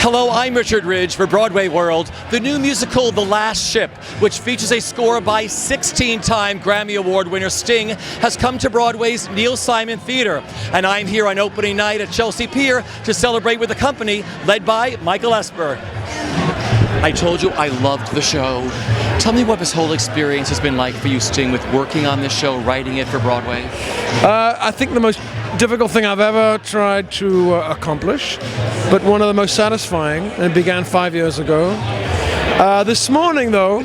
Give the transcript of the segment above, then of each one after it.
Hello, I'm Richard Ridge for BroadwayWorld. The new musical, The Last Ship, which features a score by 16-time Grammy Award-winner Sting, has come to Broadway's Neil Simon Theatre. And I'm here on opening night at Chelsea Pier to celebrate with the company, led by Michael Esper. I told you I loved the show. Tell me what this whole experience has been like for you, Sting, with working on this show, writing it for Broadway. I think the most difficult thing I've ever tried to accomplish, but one of the most satisfying, and it began 5 years ago. This morning, though,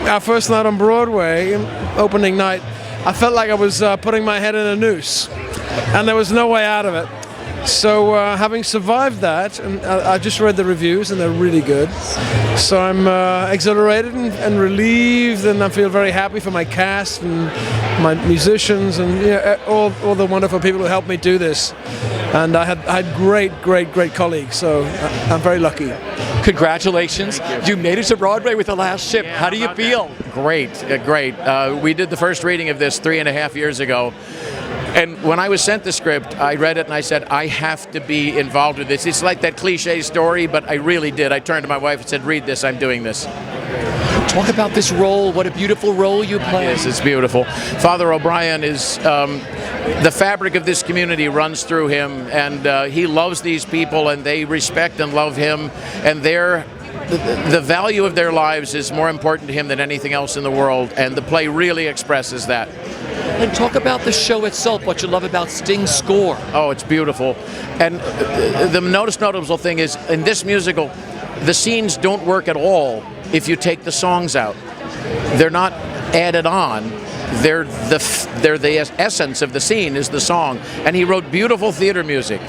our first night on Broadway, opening night, I felt like I was putting my head in a noose, and there was no way out of it. So having survived that, and I just read the reviews and they're really good, so I'm exhilarated and relieved, and I feel very happy for my cast and my musicians and all the wonderful people who helped me do this. And I had great colleagues, so I'm very lucky. Congratulations. You made it to Broadway with The Last Ship. How do you feel? Great. We did the first reading of this 3.5 years ago. And when I was sent the script, I read it and I said, I have to be involved with this. It's like that cliche story, but I really did. I turned to my wife and said, read this, I'm doing this. Talk about this role. What a beautiful role you play. Yes, it's beautiful. Father O'Brien is, the fabric of this community runs through him, and he loves these people, and they respect and love him, and the value of their lives is more important to him than anything else in the world, and the play really expresses that. And talk about the show itself, what you love about Sting's score. Oh, it's beautiful. And the most notable thing is, in this musical, the scenes don't work at all if you take the songs out. They're not added on. They're the essence of the scene is the song. And he wrote beautiful theater music.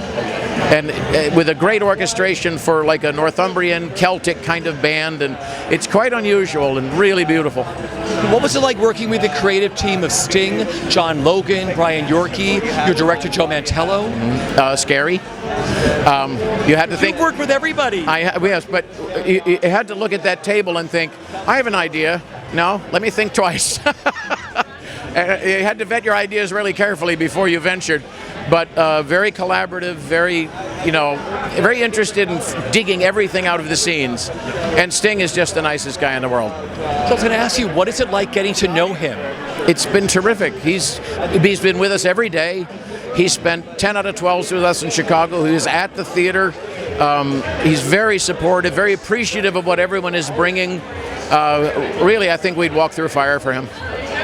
And with a great orchestration for like a Northumbrian Celtic kind of band, and it's quite unusual and really beautiful. What was it like working with the creative team of Sting, John Logan, Brian Yorkey, your director Joe Mantello? Scary. You had to think. You worked with everybody. Yes, but you had to look at that table and think, I have an idea. No, let me think twice. You had to vet your ideas really carefully before you ventured. But very collaborative, very interested in digging everything out of the scenes. And Sting is just the nicest guy in the world. So I was going to ask you, what is it like getting to know him? It's been terrific. He's been with us every day. He spent 10 out of 12 with us in Chicago. He was at the theater. He's very supportive, very appreciative of what everyone is bringing. Really, I think we'd walk through fire for him.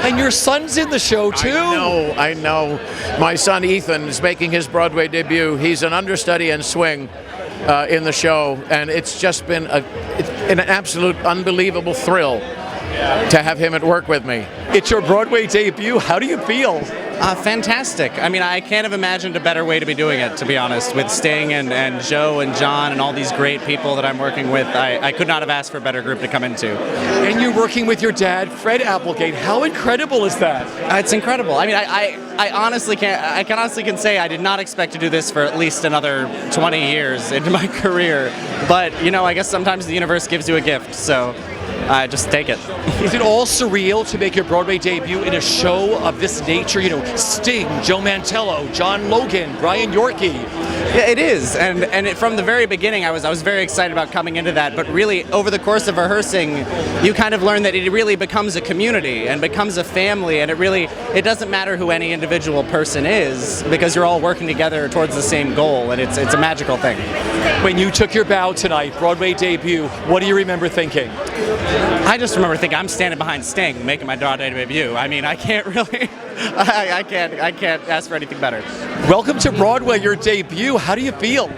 And your son's in the show, too. I know. My son, Ethan, is making his Broadway debut. He's an understudy and swing in the show, and it's just been an absolute unbelievable thrill to have him at work with me. It's your Broadway debut. How do you feel? Fantastic. I mean, I can't have imagined a better way to be doing it, to be honest, with Sting and Joe and John and all these great people that I'm working with. I could not have asked for a better group to come into. And you're working with your dad, Fred Applegate. How incredible is that? It's incredible. I mean, I honestly can say I did not expect to do this for at least another 20 years into my career. But, I guess sometimes the universe gives you a gift, so I just take it. Is it all surreal to make your Broadway debut in a show of this nature? Sting, Joe Mantello, John Logan, Brian Yorkey. Yeah, it is, and from the very beginning, I was very excited about coming into that. But really, over the course of rehearsing, you kind of learn that it really becomes a community and becomes a family, and it doesn't matter who any individual person is because you're all working together towards the same goal, and it's a magical thing. When you took your bow tonight, Broadway debut, what do you remember thinking? I just remember thinking, I'm standing behind Sting, making my Broadway debut. I mean, I can't really, I can't ask for anything better. Welcome to Broadway, your debut. How do you feel?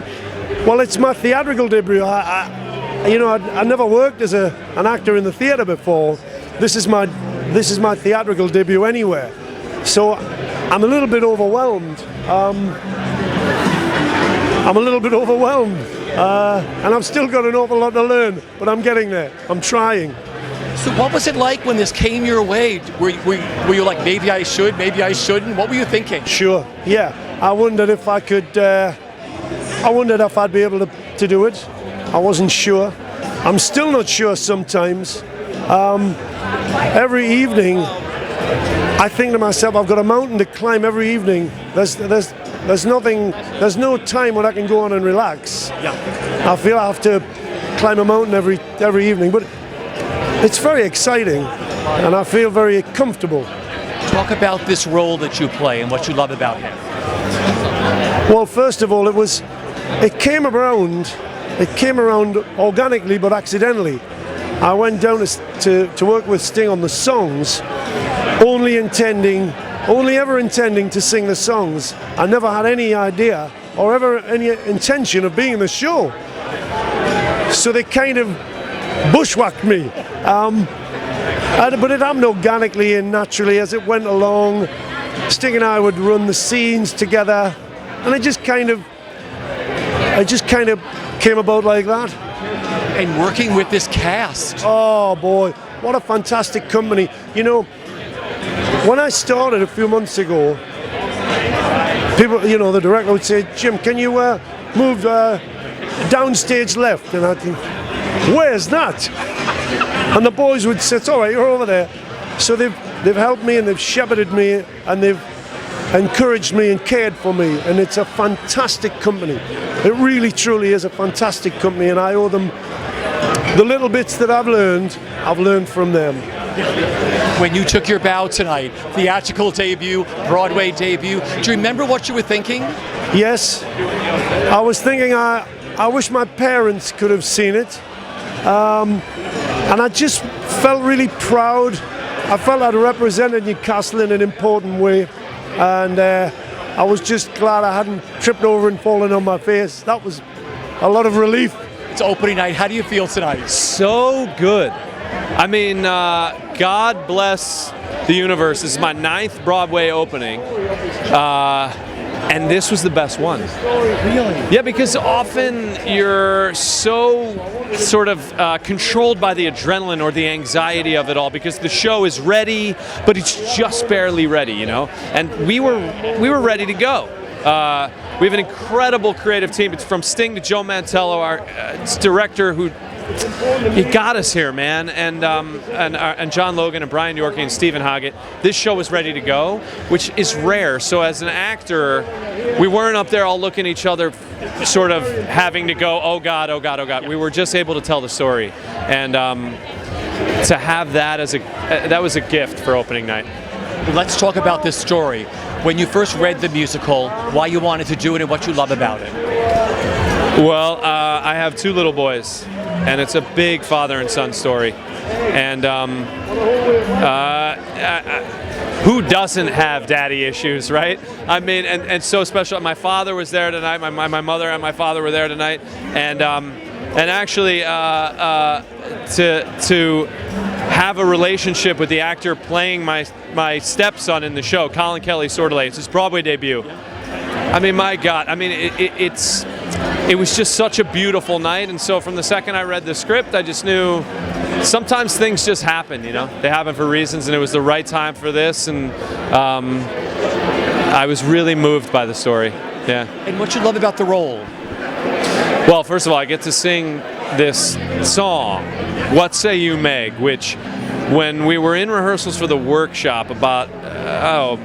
Well, it's my theatrical debut. I never worked as an actor in the theater before. This is my theatrical debut anywhere. So I'm a little bit overwhelmed. And I've still got an awful lot to learn, but I'm getting there. I'm trying. So what was it like when this came your way? Were you like, maybe I should, maybe I shouldn't? What were you thinking? Sure, yeah. I wondered if I could, I wondered if I'd be able to do it. I wasn't sure. I'm still not sure sometimes. Every evening, I think to myself, I've got a mountain to climb every evening. There's There's no time when I can go on and relax. Yeah. I feel I have to climb a mountain every evening, but it's very exciting, and I feel very comfortable. Talk about this role that you play and what you love about him. Well, first of all, it came around organically but accidentally. I went down to work with Sting on the songs, only ever intending to sing the songs. I never had any idea or ever any intention of being in the show. So they kind of bushwhacked me. But it happened organically and naturally as it went along. Sting and I would run the scenes together, and it just kind of came about like that. And working with this cast. Oh boy, what a fantastic company. You know, when I started a few months ago, people, the director would say, Jim, can you move downstage left? And I'd think, where's that? And the boys would say, it's all right, you're over there. So they've helped me and they've shepherded me and they've encouraged me and cared for me, and it's a fantastic company. It really truly is a fantastic company, and I owe them the little bits that I've learned from them. When you took your bow tonight, theatrical debut, Broadway debut, do you remember what you were thinking? Yes, I was thinking I wish my parents could have seen it, and I just felt really proud. I felt I'd represented Newcastle in an important way, and I was just glad I hadn't tripped over and fallen on my face. That was a lot of relief. It's opening night. How do you feel tonight? So good. I mean, God bless the universe. This is my 9th Broadway opening, and this was the best one. Really? Yeah, because often you're so sort of controlled by the adrenaline or the anxiety of it all, because the show is ready, but it's just barely ready, And we were ready to go. We have an incredible creative team. It's from Sting to Joe Mantello, our director, who he got us here, man, and John Logan and Brian Yorkey and Steven Hoggett. This show was ready to go, which is rare. So as an actor, we weren't up there all looking at each other, sort of having to go, oh God, oh God, oh God. We were just able to tell the story, and to have that that was a gift for opening night. Let's talk about this story. When you first read the musical, why you wanted to do it and what you love about it. Well, I have 2 little boys, and it's a big father and son story. And who doesn't have daddy issues, right? I mean, and so special. My father was there tonight. My mother and my father were there tonight, and actually to have a relationship with the actor playing my stepson in the show, Colin Kelly Sordelay. It's his Broadway debut. I mean, my God. I mean, it was just such a beautiful night, and so from the second I read the script, I just knew sometimes things just happen, They happen for reasons, and it was the right time for this, and I was really moved by the story. Yeah. And what you love about the role? Well, first of all, I get to sing this song, What Say You, Meg, which when we were in rehearsals for the workshop about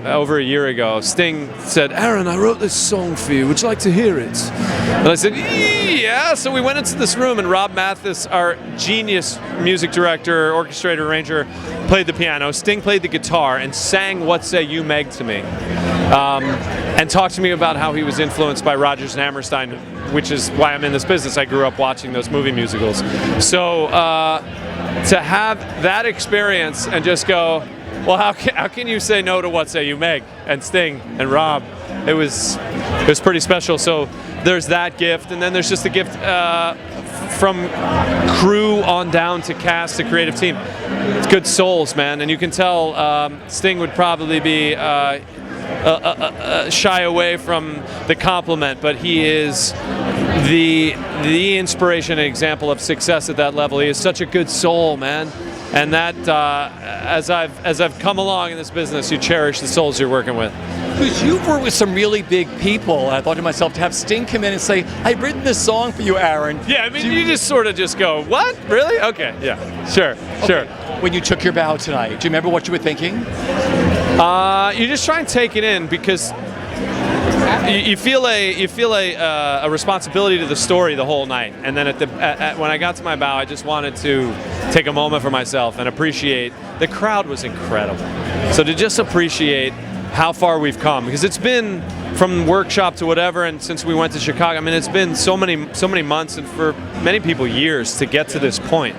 over a year ago, Sting said, Aaron, I wrote this song for you. Would you like to hear it? And I said, yeah. So we went into this room, and Rob Mathis, our genius music director, orchestrator, arranger, played the piano. Sting played the guitar and sang What Say You, Meg to me. And talked to me about how he was influenced by Rodgers and Hammerstein, which is why I'm in this business. I grew up watching those movie musicals. So to have that experience and just go, well, how can you say no to What Say You, Meg? And Sting and Rob, it was pretty special. So there's that gift, and then there's just the gift from crew on down to cast, the creative team. It's good souls, man, and you can tell Sting would probably be shy away from the compliment, but he is the inspiration and example of success at that level. He is such a good soul, man. And that, as I've come along in this business, you cherish the souls you're working with. Because you've worked with some really big people. I thought to myself, to have Sting come in and say, I've written this song for you, Aaron. Yeah, I mean, you just sort of just go, what? Really? Okay, yeah, sure. When you took your bow tonight, do you remember what you were thinking? You just try and take it in, because you feel a responsibility to the story the whole night, and then when I got to my bow, I just wanted to take a moment for myself and appreciate the crowd was incredible. So to just appreciate how far we've come, because it's been from workshop to whatever, and since we went to Chicago, I mean, it's been so many months, and for many people years to get to this point.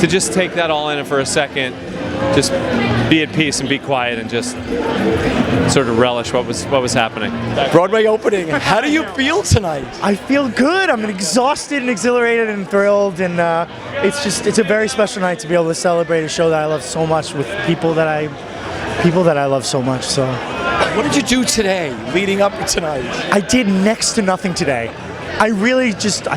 To just take that all in and for a second, just be at peace and be quiet and just sort of relish what was happening. Broadway opening. How do you feel tonight? I feel good. I'm exhausted and exhilarated and thrilled, and it's a very special night to be able to celebrate a show that I love so much with people that I love so much. So, what did you do today, leading up to tonight? I did next to nothing today. I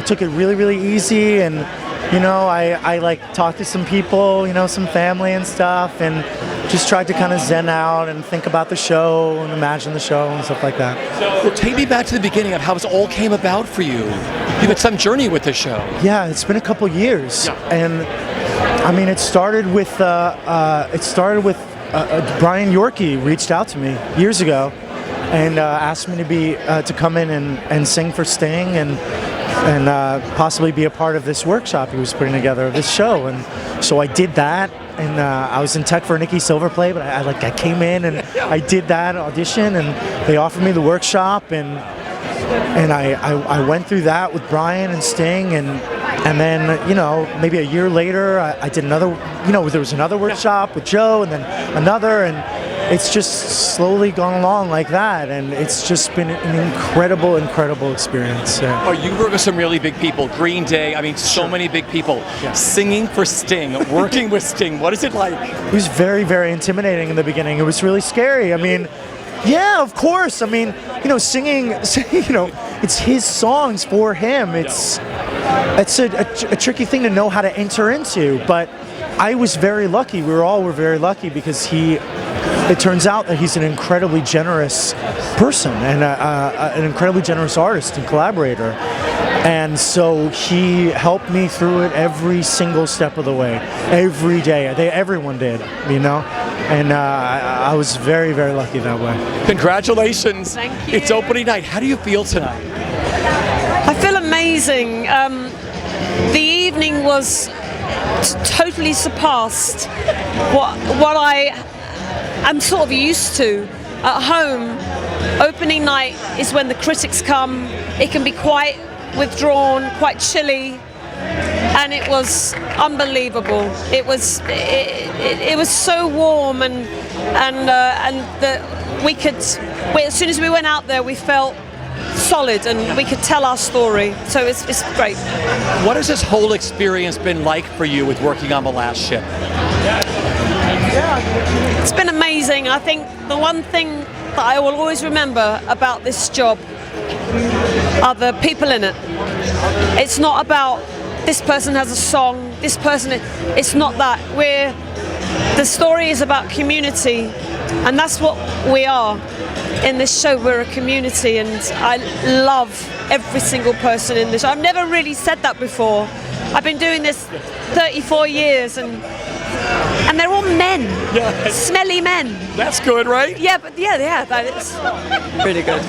took it really, really easy, and I like talked to some people, some family and stuff, and just tried to kind of zen out and think about the show and imagine the show and stuff like that. Well, take me back to the beginning of how this all came about for you. You've had some journey with the show. Yeah, it's been a couple years, and I mean, it started with Brian Yorkey reached out to me years ago and asked me to come in and sing for Sting and possibly be a part of this workshop he was putting together, this show. And so I did that, and I was in tech for a Nikki Silver play, but I came in and I did that audition, and they offered me the workshop, and I went through that with Brian and Sting, and then maybe a year later I did another, there was another workshop with Joe, and then another, and it's just slowly gone along like that, and it's just been an incredible experience. Yeah. Oh, you work with some really big people, Green Day, I mean, so many big people. Yeah. Singing for Sting, working with Sting, what is it like? It was very, very intimidating in the beginning. It was really scary. I mean, yeah, of course. I mean, singing, it's his songs for him. It's a tricky thing to know how to enter into, but I was very lucky. We were very lucky because it turns out that he's an incredibly generous person and an incredibly generous artist and collaborator. And so he helped me through it every single step of the way, every day. Everyone did, and I was very, very lucky that way. Congratulations. Thank you. It's opening night. How do you feel tonight? I feel amazing. The evening was totally surpassed what I'm sort of used to at home. Opening night is when the critics come. It can be quite withdrawn, quite chilly, and it was unbelievable. It was so warm, and as soon as we went out there, we felt solid and we could tell our story. So it's great. What has this whole experience been like for you with working on The Last Ship? It's been amazing. I think the one thing that I will always remember about this job are the people in it. It's not about this person has a song, this person, it's not that. The story is about community, and that's what we are. In this show, we're a community, and I love every single person in this. I've never really said that before. I've been doing this 34 years, and they're all men, smelly men. That's good, right? Yeah, but that is really good.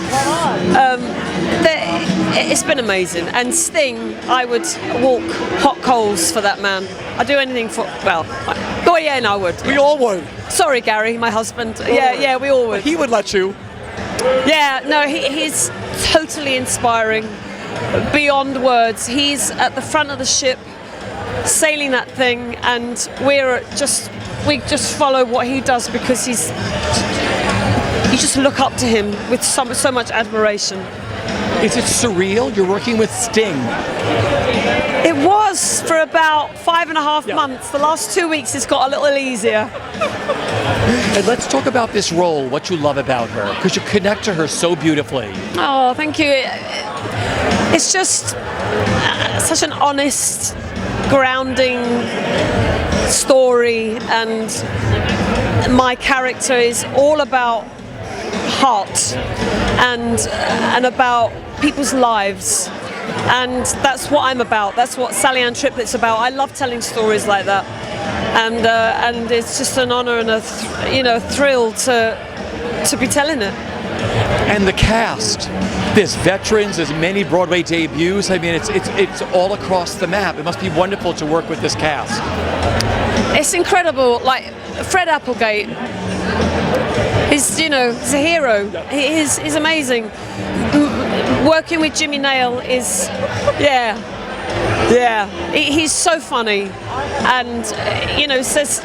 It's been amazing. And Sting, I would walk hot coals for that man. I'd do anything for, I would. We all would. Sorry, Gary, my husband. Yeah, we all would. He would let you. Yeah, no, he's totally inspiring, beyond words. He's at the front of the ship, sailing that thing, and we just follow what he does because you just look up to him with so much admiration. Is it surreal? You're working with Sting. It was for about 5.5 months. The last 2 weeks it's got a little easier. And let's talk about this role, what you love about her, because you connect to her so beautifully. Oh, thank you. It's just such an honest, grounding story, and my character is all about heart and about people's lives, and that's what I'm about. That's what Sally Ann Triplett's about. I love telling stories like that, and it's just an honor and a thrill to be telling it. And the cast, there's veterans, there's many Broadway debuts. I mean, it's all across the map. It must be wonderful to work with this cast. It's incredible. Like Fred Applegate, he's he's a hero. He's amazing. Working with Jimmy Nail is, he's so funny, and says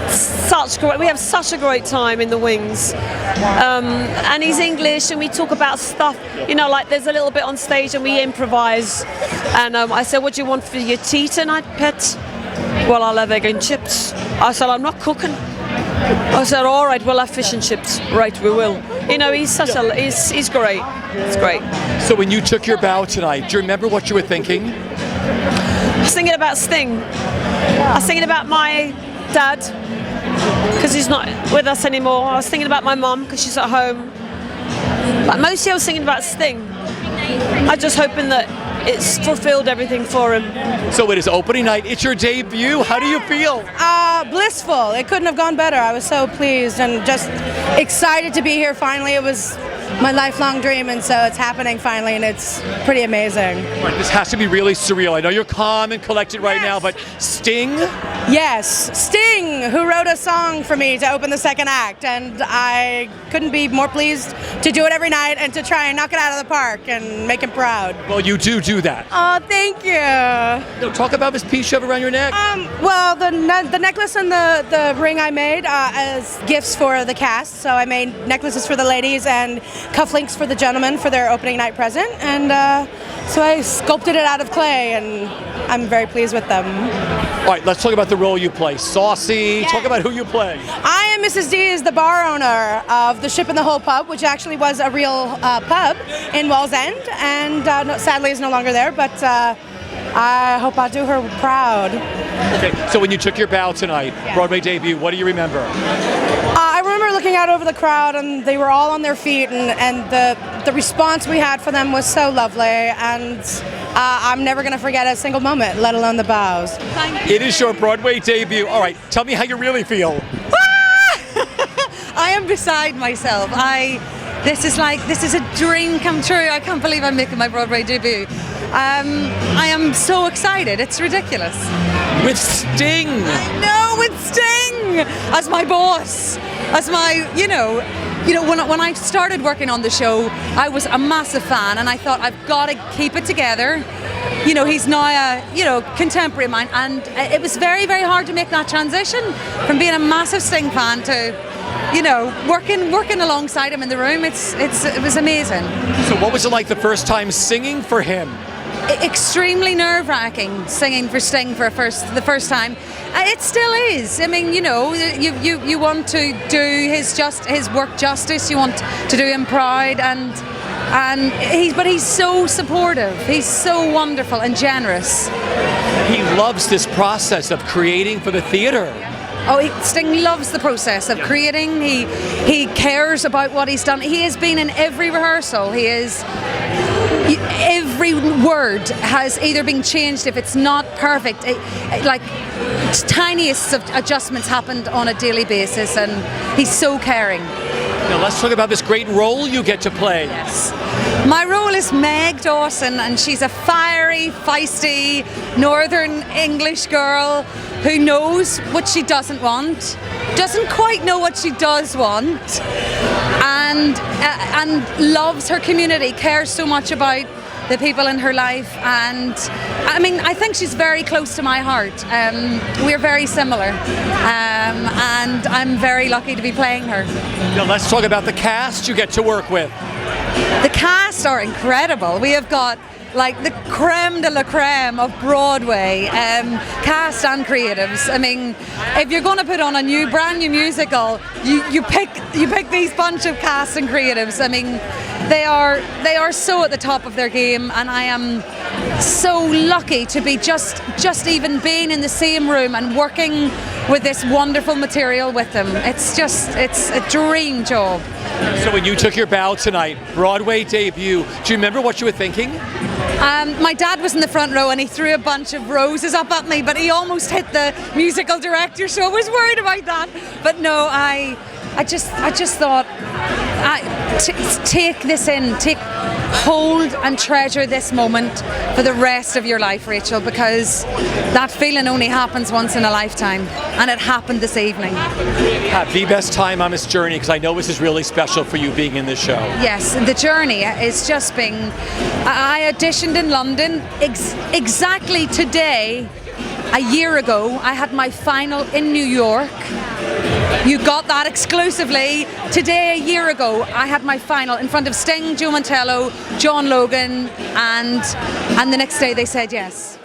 such great. We have such a great time in the wings, and he's English, and we talk about stuff. Like there's a little bit on stage, and we improvise. And I said, "What do you want for your tea tonight, pet?" "Well, I'll have egg and chips." I said, "I'm not cooking." I said, "All right, we'll have fish and chips." "Right, we will." He's he's great. It's great. So when you took your bow tonight, do you remember what you were thinking? I was thinking about Sting. I was thinking about my dad, because he's not with us anymore. I was thinking about my mum, because she's at home. But mostly I was thinking about Sting. I'm just hoping that it's fulfilled everything for him. So it is opening night. It's your debut. How do you feel? Blissful. It couldn't have gone better. I was so pleased and just excited to be here finally. It was my lifelong dream, and so it's happening finally, and it's pretty amazing. Right, this has to be really surreal. I know you're calm and collected right now, but Sting? Yes, Sting, who wrote a song for me to open the second act, and I couldn't be more pleased to do it every night and to try and knock it out of the park and make him proud. Well, you do that. Oh, thank you. No, talk about this piece you have around your neck. Well, the necklace and the ring I made as gifts for the cast. So I made necklaces for the ladies and cufflinks for the gentlemen for their opening night present. And so I sculpted it out of clay, and I'm very pleased with them. All right, let's talk about the role you play. Saucy. Yeah. Talk about who you play. I am Mrs. D, is the bar owner of the Ship in the Hole pub, which actually was a real pub in Wallsend, and sadly is no longer there, but I hope I'll do her proud. Okay, so when you took your bow tonight, Broadway debut, what do you remember? I remember looking out over the crowd, and they were all on their feet, and the response we had for them was so lovely, and I'm never going to forget a single moment, let alone the bows. It is your Broadway debut. All right, tell me how you really feel. I am beside myself. This is a dream come true. I can't believe I'm making my Broadway debut. I am so excited. It's ridiculous. With Sting. I know, with Sting as my boss, as my, when I started working on the show, I was a massive fan, and I thought I've got to keep it together. He's now a contemporary of mine, and it was very, very hard to make that transition from being a massive Sting fan to working alongside him in the room. It was amazing. So what was it like the first time singing for him? Extremely nerve-wracking singing for Sting for the first time. It still is. I mean, you want to do his work justice. You want to do him proud, but he's so supportive. He's so wonderful and generous. He loves this process of creating for the theater. Oh, Sting loves the process of creating. He cares about what he's done. He has been in every rehearsal. Every word has either been changed if it's not perfect. Tiniest of adjustments happened on a daily basis, and he's so caring. Now let's talk about this great role you get to play. Yes. My role is Meg Dawson, and she's a fiery, feisty, Northern English girl who knows what she doesn't want, doesn't quite know what she does want, and loves her community, cares so much about the people in her life, and I think she's very close to my heart. We're very similar, and I'm very lucky to be playing her. Now let's talk about the cast you get to work with. The cast are incredible. We have got the creme de la creme of Broadway, cast and creatives. I mean, if you're going to put on a brand new musical, you pick these bunch of cast and creatives. I mean, they are so at the top of their game, and I am so lucky to be just even being in the same room and working with this wonderful material with them. It's a dream job. So when you took your bow tonight, Broadway debut, do you remember what you were thinking? My dad was in the front row, and he threw a bunch of roses up at me, but he almost hit the musical director, so I was worried about that. But no, I just thought take this in, take hold and treasure this moment for the rest of your life, Rachel, because that feeling only happens once in a lifetime, and it happened this evening. Have the best time on this journey, because I know this is really special for you being in this show. Yes, the journey is just being... I auditioned in London exactly today. A year ago, I had my final in New York. You got that exclusively. Today, a year ago, I had my final in front of Sting, Joe Mantello, Logan, and the next day they said yes.